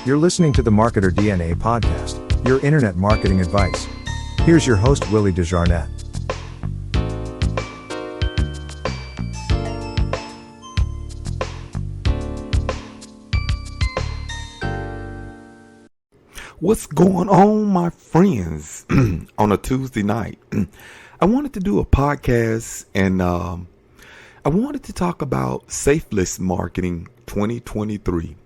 You're listening to the Marketer DNA podcast, your internet marketing advice. Here's your host, Willie Desjarnette. What's going on, my friends? On a Tuesday night, I wanted to do a podcast, and I wanted to talk about Safelist Marketing 2023.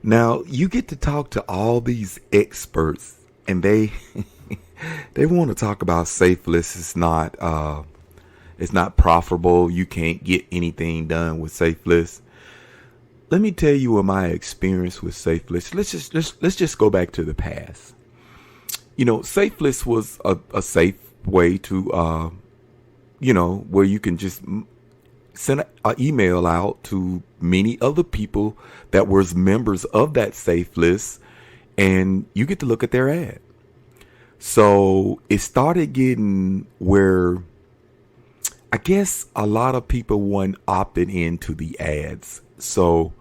Now, you get to talk to all these experts, and they they want to talk about Safelist. It's not profitable. You can't get anything done with Safelist. Let me tell you what my experience with Safelist. Let's just go back to the past. You know, Safelist was a safe way to, where you can just send an email out to many other people that was members of that Safelist, and you get to look at their ad. So it started getting where I guess a lot of people weren't opting into the ads. So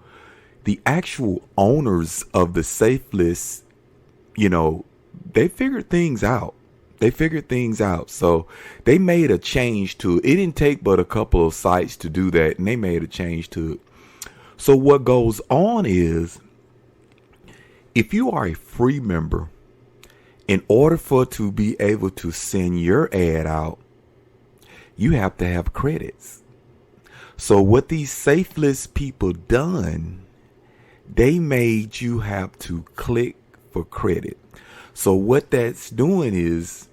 the actual owners of the Safelist, they figured things out. So they made a change to it. It didn't take but a couple of sites to do that, and they made a change to it. So what goes on is, if you are a free member, in order for to be able to send your ad out, you have to have credits. So what these Safelist people done, they made you have to click for credit. So what that's doing is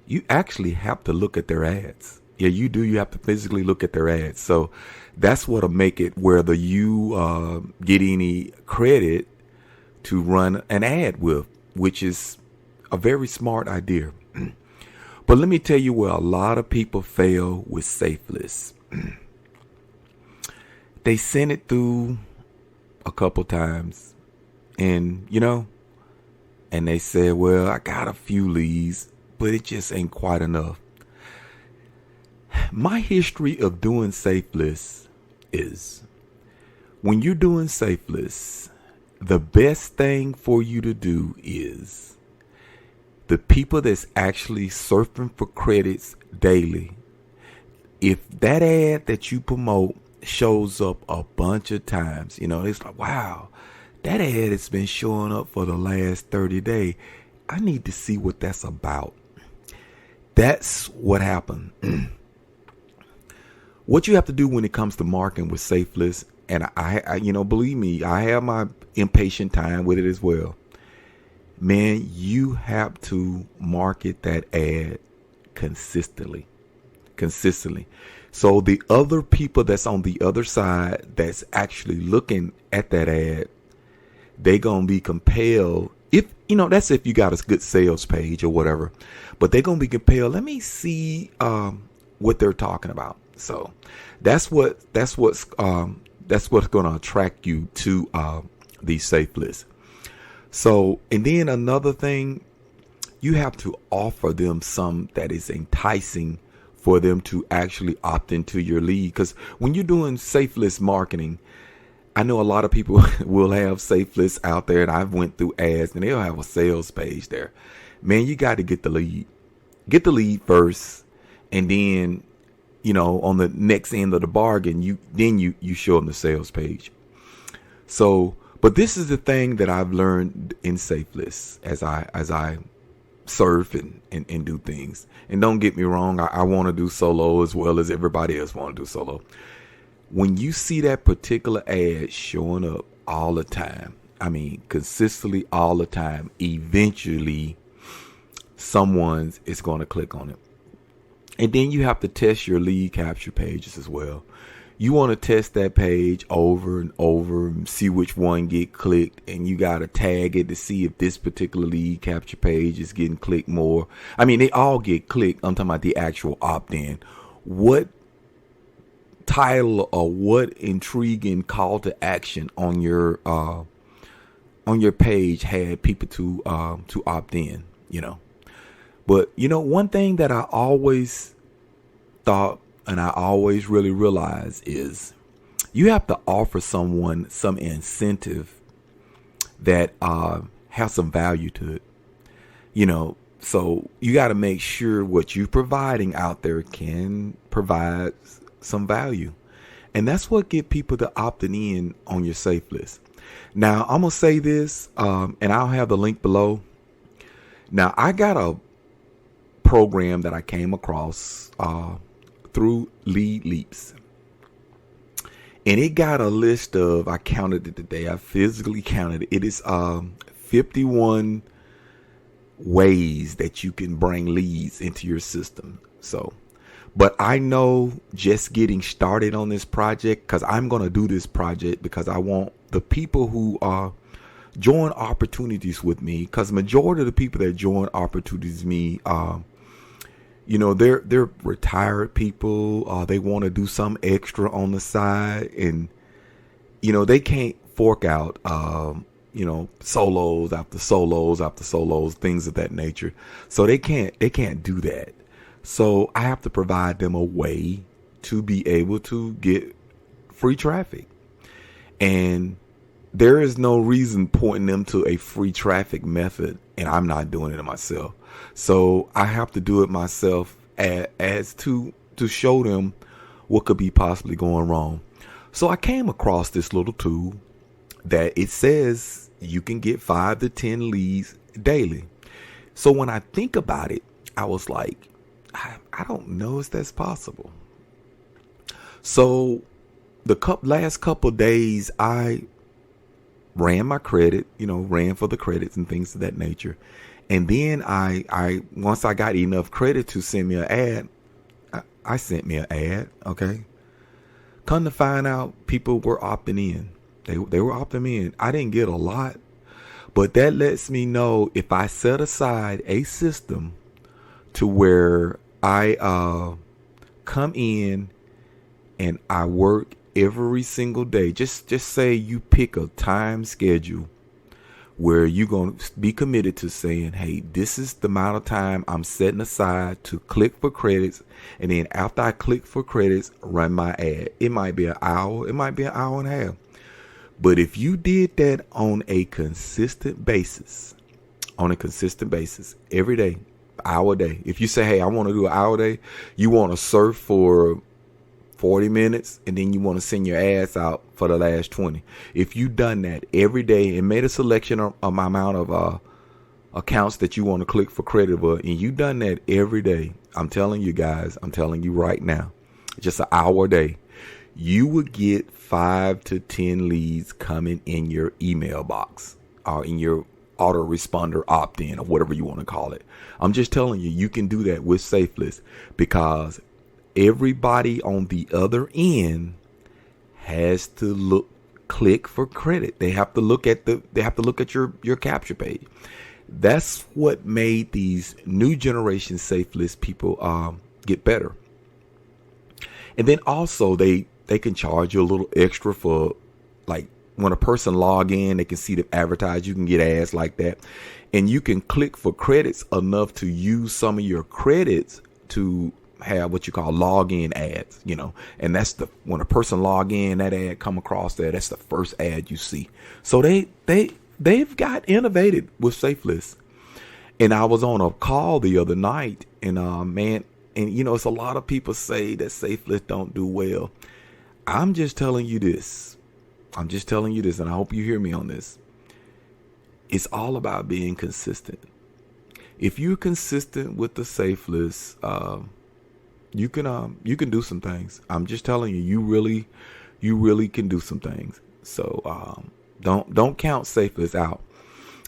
you actually have to look at their ads. Yeah, you do. You have to physically look at their ads. So that's what'll make it whether you get any credit to run an ad with, which is a very smart idea. But let me tell you where a lot of people fail with Safelist. They send it through a couple times, and and they said, well, I got a few leads, but it just ain't quite enough. My history of doing Safelist is, when you're doing Safelist, the best thing for you to do is the people that's actually surfing for credits daily. If that ad that you promote shows up a bunch of times, it's like, wow, that ad has been showing up for the last 30 days. I need to see what that's about. That's what happened. What you have to do when it comes to marketing with Safelist, and I believe me, I have my impatient time with it as well. Man, you have to market that ad consistently. So the other people that's on the other side that's actually looking at that ad, they gonna be compelled, if that's if you got a good sales page or whatever, but they're gonna be compelled, let me see what they're talking about. So that's what's gonna attract you to these Safelist. So, and then another thing, you have to offer them some that is enticing for them to actually opt into your lead. Because when you're doing Safelist marketing, I know a lot of people will have Safelist out there, and I've went through ads, and they'll have a sales page there. Man, you got to get the lead. Get the lead first, and then, on the next end of the bargain, you show them the sales page. So, but this is the thing that I've learned in Safelist as I surf and do things. And don't get me wrong, I want to do solo as well as everybody else want to do solo. When you see that particular ad showing up all the time, I mean consistently all the time, eventually someone is going to click on it. And then you have to test your lead capture pages as well. You want to test that page over and over and see which one get clicked, and you got to tag it to see if this particular lead capture page is getting clicked more. I mean, they all get clicked. I'm talking about the actual opt-in. What title or what intriguing call to action on your page had people to opt in, But one thing that I always thought and I always really realize is You have to offer someone some incentive that has some value to it. So you got to make sure what you're providing out there can provide some value. And that's what get people to opting in on your safe list. Now, I'm going to say this, and I'll have the link below. Now, I got a program that I came across through Lead Leaps. And it got a list of, I counted it today, I physically counted it. It is 51 ways that you can bring leads into your system. But I know just getting started on this project, because I'm going to do this project because I want the people who join opportunities with me, because majority of the people that join opportunities with me, they're retired people. They want to do some extra on the side, and they can't fork out solos after solos after solos, things of that nature. So they can't do that. So I have to provide them a way to be able to get free traffic. And there is no reason pointing them to a free traffic method, and I'm not doing it myself. So I have to do it myself as to show them what could be possibly going wrong. So I came across this little tool that it says you can get 5 to 10 leads daily. So when I think about it, I was like, I don't know if that's possible. So the last couple of days, I ran my credit, ran for the credits and things of that nature. And then I once I got enough credit to send me an ad, I sent me an ad. Okay. Come to find out, people were opting in. They were opting in. I didn't get a lot, but that lets me know if I set aside a system to where I come in and I work every single day. Just say you pick a time schedule where you're going to be committed to saying, hey, this is the amount of time I'm setting aside to click for credits. And then after I click for credits, run my ad. It might be an hour. It might be an hour and a half. But if you did that on a consistent basis, every day, hour a day. If you say, hey, I want to do an hour a day, you want to surf for 40 minutes, and then you want to send your ads out for the last 20. If you done that every day and made a selection of my amount of accounts that you want to click for credit for, and you done that every day, I'm telling you guys, I'm telling you right now, just an hour a day, you would get 5 to 10 leads coming in your email box or in your autoresponder opt-in or whatever you want to call it. I'm just telling you, you can do that with Safelist, because everybody on the other end has to click for credit. They have to look at your capture page. That's what made these new generation Safelist people get better. And then also they can charge you a little extra for, like, when a person log in, they can see the advertise. You can get ads like that, and you can click for credits enough to use some of your credits to have what you call login ads, and that's when a person log in, that ad come across there, that's the first ad you see. So they've got innovated with Safelist. And I was on a call the other night, and it's a lot of people say that Safelist don't do well. I'm just telling you this, and I hope you hear me on this. It's all about being consistent. If you're consistent with the Safelist, you can do some things. I'm just telling you, you really can do some things. So don't count Safelist out.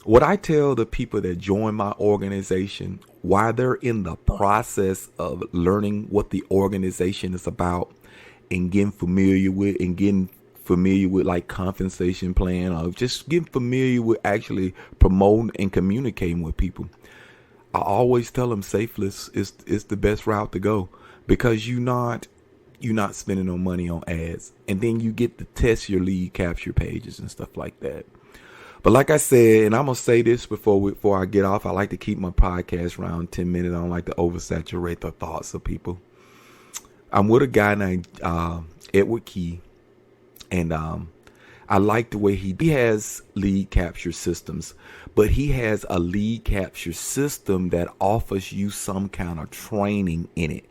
What I tell the people that join my organization, while they're in the process of learning what the organization is about and getting familiar with like compensation plan, or just getting familiar with actually promoting and communicating with people, I always tell them Safelist is the best route to go, because you're not spending no money on ads, and then you get to test your lead capture pages and stuff like that. But like I said, and I'm going to say this before I get off, I like to keep my podcast around 10 minutes. I don't like to oversaturate the thoughts of people. I'm with a guy named Edward Key. And I like the way he has lead capture systems, but he has a lead capture system that offers you some kind of training in it.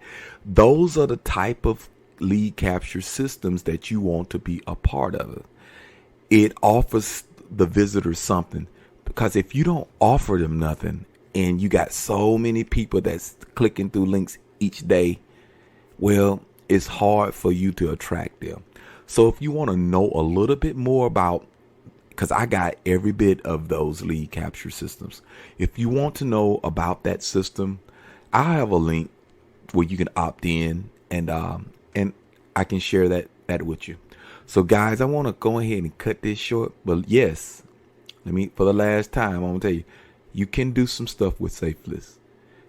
Those are the type of lead capture systems that you want to be a part of. It offers the visitors something, because if you don't offer them nothing and you got so many people that's clicking through links each day, well, it's hard for you to attract them. So if you want to know a little bit more about, because I got every bit of those lead capture systems. If you want to know about that system, I have a link where you can opt in, and I can share that with you. So guys, I want to go ahead and cut this short. But yes, for the last time, I'm going to tell you, you can do some stuff with Safelist.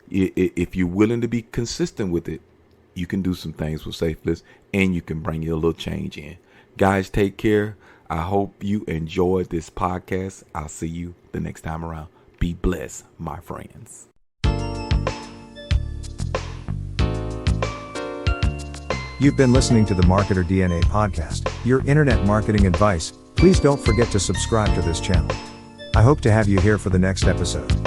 If you're willing to be consistent with it, you can do some things with Safelist, and you can bring you a little change in. Guys, take care. I hope you enjoyed this podcast. I'll see you the next time around. Be blessed, my friends. You've been listening to the Marketer DNA podcast, your internet marketing advice. Please don't forget to subscribe to this channel. I hope to have you here for the next episode.